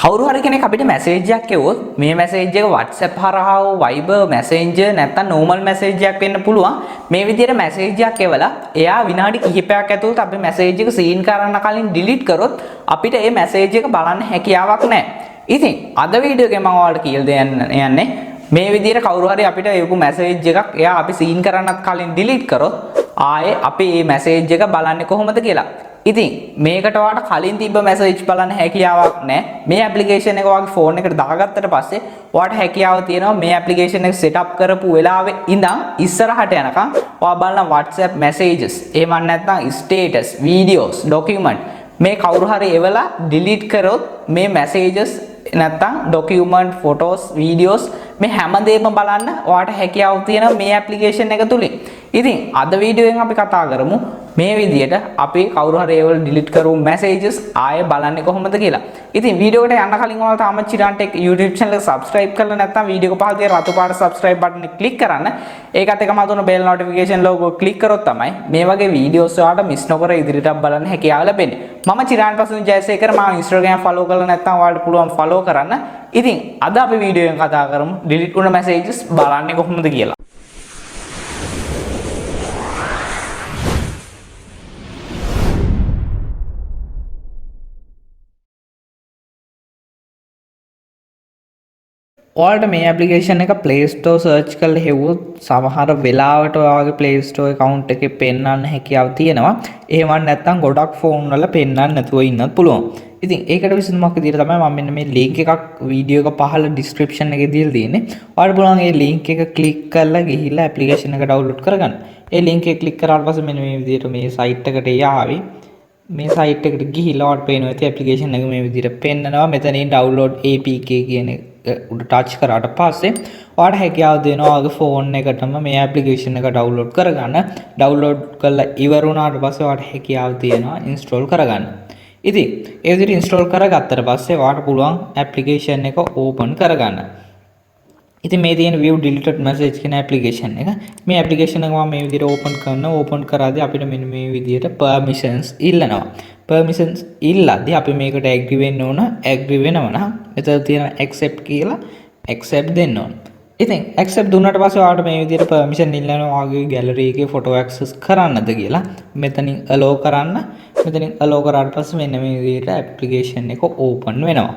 කවුරු හරි කෙනෙක් අපිට මැසේජ් එකක් එවුවොත් මේ මැසේජ් එක WhatsApp හරහා Viber Messenger නැත්නම් normal message එකක් වෙන්න පුළුවන්. මේ විදිහට මැසේජ් එකක් එවලා එයා විනාඩි කිහිපයක් ඇතුළත අපි මැසේජ් එක සීන් කරන්න කලින් delete කරොත් අපිට මේ මැසේජ් එක බලන්න හැකියාවක් නැහැ. ඉතින් අද වීඩියෝ එකේ මම ඔයාලට කියලා දෙන්න යන්නේ මේ විදිහට කවුරු හරි අපිට එවපු මැසේජ් එකක් එයා අපි සීන් කරන්නත් කලින් delete කරොත් ආයේ අපි මේ මැසේජ් එක බලන්නේ කොහොමද කියලා. ඉතින් මේකට ඔයාලට කලින් තිබ්බ මැසේජ් බලන්න හැකියාවක් නැහැ. මේ ඇප්ලිකේෂන් එක ඔයාගේ ෆෝන් එකට දාගත්තට පස්සේ ඔයාලට හැකියාව තියෙනවා මේ ඇප්ලිකේෂන් එක සෙටප් කරපු වෙලාවේ ඉඳන් ඉස්සරහට යනකම් ඔයා බලන WhatsApp messages එහෙම නැත්නම් status, videos, document මේ කවුරු හරි එවලා delete කරොත් මේ messages නැත්නම් document, photos, videos මේ හැමදේම බලන්න ඔයාලට හැකියාව තියෙනවා මේ ඇප්ලිකේෂන් එක තුලින්. ඉතින් අද වීඩියෝ එකෙන් අපි කතා කරමු මේ විදිහට අපි කවුරු හරි ඒවල delete කරපු messages ආයෙ බලන්නේ කොහොමද කියලා. ඉතින් වීඩියෝ එකට යන්න කලින් ඔයාලා තාම ChiranTech YouTube channel එක subscribe කරලා නැත්නම් වීඩියෝ එක පහළ තියෙන රතු පාට subscribe button එක click කරන්න. ඒකත් එකම අතුන bell notification logo click කරොත් තමයි මේ වගේ වීඩියෝස් ඔයාලට miss නොකර ඉදිරියට බලන්න හැකියාව ලැබෙන්නේ. මම Chiran Pasindu Jayasekara මම Instagram follow කරලා නැත්නම් ඔයාලට පුළුවන් follow කරන්න. ඉතින් අද අපි වීඩියෝ එකෙන් කතා කරමු delete වුණ messages බලන්නේ කොහොමද කියලා. ඔයාලට මේ ඇප්ලිකේෂන් එක Play Store search කරලා හෙව්වොත් සමහර වෙලාවට ඔයාගේ Play Store account එකේ පෙන්වන්න හැකියාව තියෙනවා. එහෙම නැත්නම් ගොඩක් ෆෝන් වල පෙන්වන්න නැතුව ඉන්නත් පුළුවන්. ඉතින් ඒකට විසඳුමක් විදිහට තමයි මම මෙන්න මේ link එකක් වීඩියෝ එක පහළ description එකේ දීලා තියෙන්නේ. ඔයාලට පුළුවන් මේ link එක click කරලා ගිහිල්ලා ඇප්ලිකේෂන් එක download කරගන්න. ඒ link එක click කරාට පස්සේ මෙන්න මේ විදිහට මේ site එකට යාවි. මේ site එකට ගිහිල්ලා ඔයාලට පේනවා ඇති ඇප්ලිකේෂන් එක මේ විදිහට පෙන්නනවා. මෙතනින් download APK කියන උඩ ටච් කරාට පස්සේ ඔයාලට හැකියාව දෙනවා ඔයාගේ ෆෝන් එකටම මේ ඇප්ලිකේෂන් එක ඩවුන්ලෝඩ් කරගන්න. ඩවුන්ලෝඩ් කරලා ඉවර වුණාට පස්සේ ඔයාලට හැකියාව තියෙනවා ඉන්ස්ටෝල් කරගන්න. ඉතින් ඒ විදිහට ඉන්ස්ටෝල් කරගත්තට පස්සේ ඔයාලට පුළුවන් ඇප්ලිකේෂන් එක ඕපන් කරගන්න. ඉතින් මේ තියෙන view deleted message කියන ඇප්ලිකේෂන් එක. මේ ඇප්ලිකේෂන් එක මම මේ විදිහට ඕපන් කරනවා. ඕපන් කරාදී අපිට මෙන්න මේ විදිහට permissions ඉල්ලනවා. permissions ඉල්ලද්දී අපි මේකට agree වෙන්න ඕන. agree වෙනවා නම් මෙතන තියෙන accept කියලා accept දෙන්න ඕන. ඉතින් accept දුන්නාට පස්සේ ඔයාලට මේ විදිහට permission ඉල්ලනවා ඔයාගේ gallery එකේ photo access කරන්නද කියලා. මෙතනින් allow කරන්න. මෙතනින් allow කරාට පස්සේ මෙන්න මේ විදිහට application එක open වෙනවා.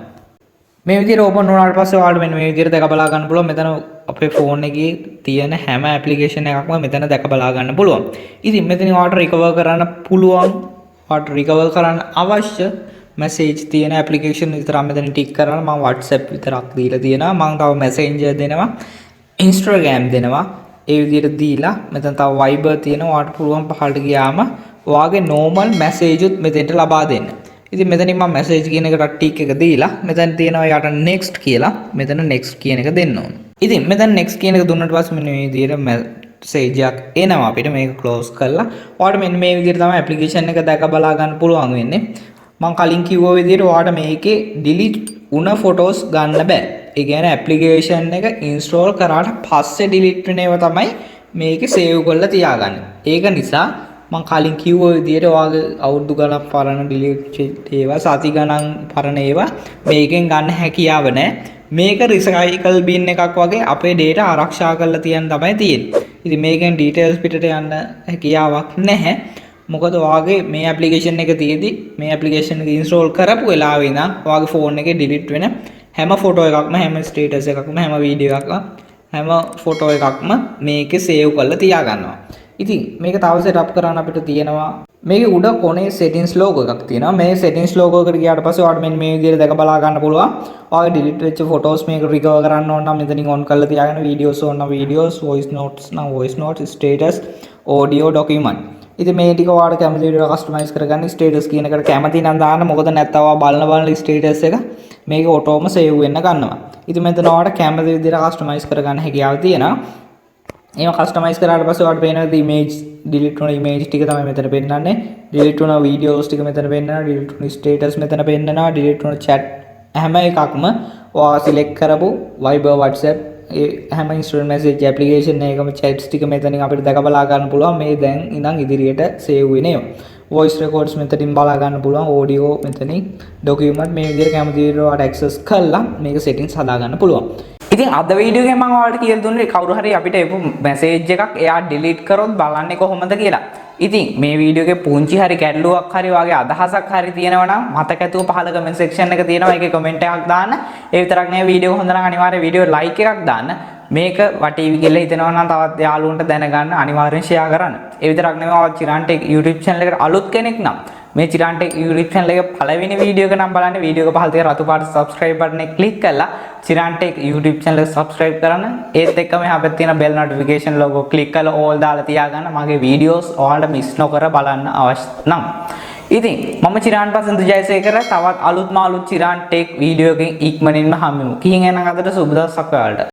මේ විදිහට open වුණාට පස්සේ ඔයාලට මෙන්න මේ විදිහට දැක බලා ගන්න පුළුවන්. මෙතන අපේ ෆෝන් එකේ තියෙන හැම ඇප්ලිකේෂන් එකක්ම මෙතන දැක බලා ගන්න පුළුවන්. ඉතින් මෙතනින් ඔයාලට recover කරන්න පුළුවන්. ඔයාලට recover කරන්න අවශ්‍ය message තියෙන ඇප්ලිකේෂන් විතරක් මෙතන ටික් කරලා මම WhatsApp විතරක් දීලා තියෙනවා. මම තව Messenger දෙනවා. Instagram දෙනවා. ඒ විදිහට දීලා මෙතන තව Viber තියෙනවා. ඔයාලට පුළුවන් පහළට ගියාම ඔයාගේ normal message උත් මෙතෙන්ට ලබා දෙන්න. ඉතින් මෙතනින් මම message කියන එකට ටික් එක දීලා මෙතන තියෙනවා යට next කියලා. මෙතන next කියන එක දෙන්න ඕන. ඉතින් මෙතන next කියන එක දුන්නාට පස්සේ මෙන්න මේ විදිහට message එකක් එනවා අපිට. මේක close කරලා ඔයාලට මෙන්න මේ විදිහට තමයි application එක දැක බලා ගන්න පුළුවන් වෙන්නේ. මම කලින් කිව්වා විදිහට ඔයාලට මේකේ delete වුණ photos ගන්න බෑ. ඒ කියන්නේ application එක install කරාට පස්සේ delete වෙන ඒවා තමයි මේකේ save කරලා තියාගන්න. ඒක නිසා මම කලින් කිව්ව විදිහට ඔයාගේ අවුරුදු ගණන් පරණ delete ඒවා සති ගණන් පරණ ඒවා මේකෙන් ගන්න හැකියාව නැහැ. මේක recycle bin එකක් වගේ අපේ data ආරක්ෂා කරලා තියන්න තමයි තියෙන්නේ. ඉතින් මේකෙන් details පිටට යන්න හැකියාවක් නැහැ. මොකද ඔයාගේ මේ application එක තියේදී මේ application එක install කරපු වෙලාවේ ඉඳන් ඔයාගේ phone එකේ delete වෙන හැම photo එකක්ම හැම status එකක්ම හැම video එකක්ම හැම photo එකක්ම මේකේ save කරලා තියා ගන්නවා. ඉතින් මේක තව setup කරන්න අපිට තියෙනවා මේකේ උඩ කොනේ settings logo එකක් තියෙනවා. මේ settings logo එකට ගියාට පස්සේ ඔයාලට මෙන්න මේ විදිහට දැක බලා ගන්න පුළුවන්. ඔයාගේ delete වෙච්ච photos මේක recover කරන්න ඕන නම් මෙතනින් on කරලා තියාගන්න. videos ඕන නම් videos, voice notes නම් voice notes, status, audio, document. ඉතින් මේ ටික ඔයාලට කැමති විදිහට customize කරගන්න. status කියන එකට කැමති නම් දාන්න. මොකද නැත්නම් ඔයා බලන status එක මේක ඔටෝම save වෙන්න ගන්නවා. ඉතින් මෙතන ඔයාලට කැමති විදිහට customize කරගන්න හැකියාව තියෙනවා. එහෙම customize කරාට පස්සේ ඔයාලට පේනවා image delete වුණ image ටික තමයි මෙතන පෙන්නන්නේ. delete වුණ videos ටික මෙතන පෙන්නනවා. delete වුණ status මෙතන පෙන්නනවා. delete වුණ chat හැම එකක්ම ඔයා select කරපු Viber, WhatsApp ඒ හැම instant message application එකකම chats ටික මෙතනින් අපිට දැක බලා ගන්න පුළුවන්. මේ දැන් ඉඳන් ඉදිරියට save වෙන ඒවා. වොයිස් රෙකෝඩ්ස් මෙතනින් බලා ගන්න පුළුවන්. ඔඩියෝ මෙතනින් ඩොකියුමන්ට් මේ විදිහට කැමති විදිහට ඔයාලට ඇක්සස් කරලා මේක සෙටින්ග්ස් හදා ගන්න පුළුවන්. ඉතින් අද වීඩියෝ එකේ මම ඔයාලට කියලා දුන්නේ කවුරු හරි අපිට එපු මැසේජ් එකක් එයා ඩිලීට් කරොත් බලන්නේ කොහොමද කියලා. ඉතින් මේ වීඩියෝ එකේ පුංචි හරි ගැටලුවක් හරි වගේ අදහසක් හරි තියෙනවා නම් මතක ඇතුව පහල කමෙන්ට් සෙක්ෂන් එක තියෙනවා. ඒකේ කමෙන්ට් එකක් දාන්න. ඒ විතරක් නෙවෙයි වීඩියෝ හොඳ නම් අනිවාර්යයෙන් වීඩියෝ ලයික් එකක් දාන්න. මේක වටීවි කියලා හිතනවා නම් තවත් යාළුවන්ට දැනගන්න අනිවාර්යෙන් ෂෙයා කරන්න. ඒ විතරක් නෙවෙයි ඔය චිරන්ටෙක් YouTube channel එකට අලුත් කෙනෙක් නම් මේ චිරන්ටෙක් YouTube channel එක පළවෙනි වීඩියෝ එක නම් බලන්න වීඩියෝ එක පහළ තියෙන රතු පාට subscribe button එක click කරලා චිරන්ටෙක් YouTube channel එක subscribe කරන්න. ඒත් එක්කම එහා පැත්තේ තියෙන bell notification logo click කරලා all දාලා තියාගන්න. මගේ videos ඔයාලට miss නොකර බලන්න අවශ්‍ය නම්. ඉතින් මම චිරාන් පසින්දු ජයසේකර තවත් අලුත් චිරන්ටෙක් වීඩියෝ එකකින් ඉක්මනින්ම හම්බෙමු. කිහින් එනං අදට සුබ දවසක් ඔයාලට.